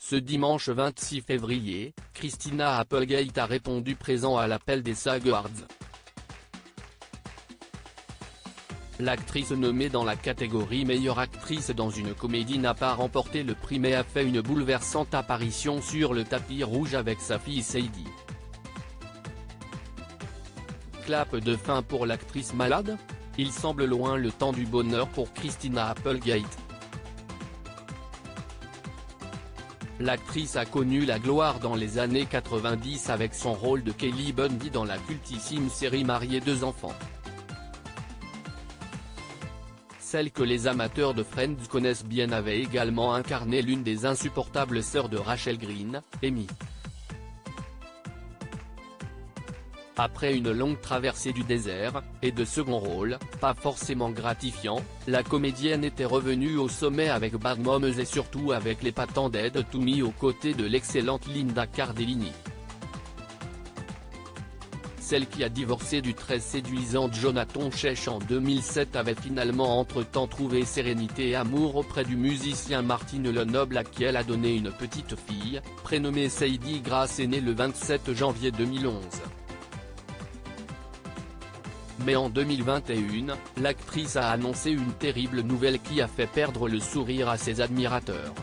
Ce dimanche 26 février, Christina Applegate a répondu présent à l'appel des SAG Awards. L'actrice nommée dans la catégorie meilleure actrice dans une comédie n'a pas remporté le prix mais a fait une bouleversante apparition sur le tapis rouge avec sa fille Sadie. Clap de fin pour l'actrice malade? Il semble loin le temps du bonheur pour Christina Applegate. L'actrice a connu la gloire dans les années 90 avec son rôle de Kelly Bundy dans la cultissime série Mariée 2 enfants. Celle que les amateurs de Friends connaissent bien avait également incarné l'une des insupportables sœurs de Rachel Green, Amy. Après une longue traversée du désert, et de second rôle, pas forcément gratifiant, la comédienne était revenue au sommet avec Bad Moms et surtout avec l'épatante Dead to Me aux côtés de l'excellente Linda Cardellini. Celle qui a divorcé du très séduisant Jonathan Chesh en 2007 avait finalement entre-temps trouvé sérénité et amour auprès du musicien Martin Lenoble à qui elle a donné une petite fille, prénommée Sadie Grace, née le 27 janvier 2011. Mais en 2021, l'actrice a annoncé une terrible nouvelle qui a fait perdre le sourire à ses admirateurs.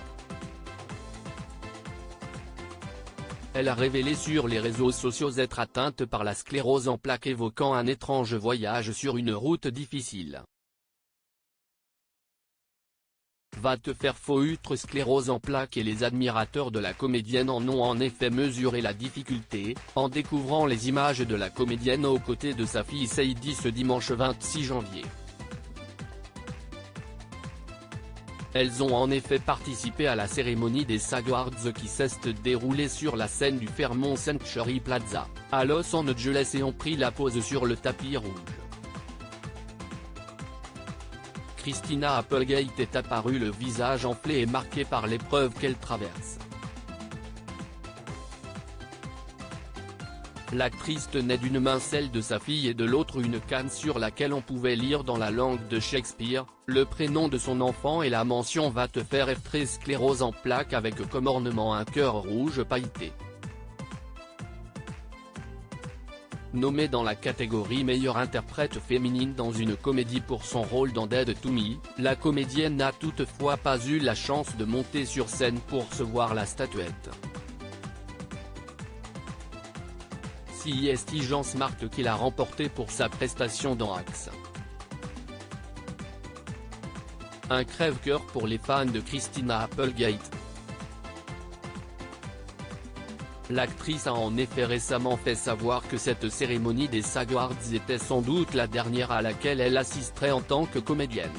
Elle a révélé sur les réseaux sociaux être atteinte par la sclérose en plaques évoquant un étrange voyage sur une route difficile. Va te faire foutre, sclérose en plaques, et les admirateurs de la comédienne en ont en effet mesuré la difficulté, en découvrant les images de la comédienne aux côtés de sa fille Sadie ce dimanche 26 janvier. Elles ont en effet participé à la cérémonie des SAG Awards qui s'est déroulée sur la scène du Fairmont Century Plaza, à Los Angeles, et ont pris la pose sur le tapis rouge. Christina Applegate est apparue le visage enflé et marqué par l'épreuve qu'elle traverse. L'actrice tenait d'une main celle de sa fille et de l'autre une canne sur laquelle on pouvait lire dans la langue de Shakespeare, le prénom de son enfant et la mention va te faire effrayer, sclérose en plaques, avec comme ornement un cœur rouge pailleté. Nommée dans la catégorie meilleure interprète féminine dans une comédie pour son rôle dans Dead to Me, la comédienne n'a toutefois pas eu la chance de monter sur scène pour recevoir la statuette. C'est Jean Smart qui l'a remporté pour sa prestation dans Axe. Un crève-cœur pour les fans de Christina Applegate. L'actrice a en effet récemment fait savoir que cette cérémonie des SAG Awards était sans doute la dernière à laquelle elle assisterait en tant que comédienne.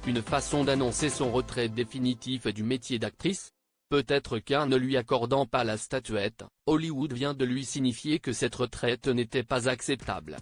Une façon d'annoncer son retrait définitif du métier d'actrice? Peut-être qu'en ne lui accordant pas la statuette, Hollywood vient de lui signifier que cette retraite n'était pas acceptable.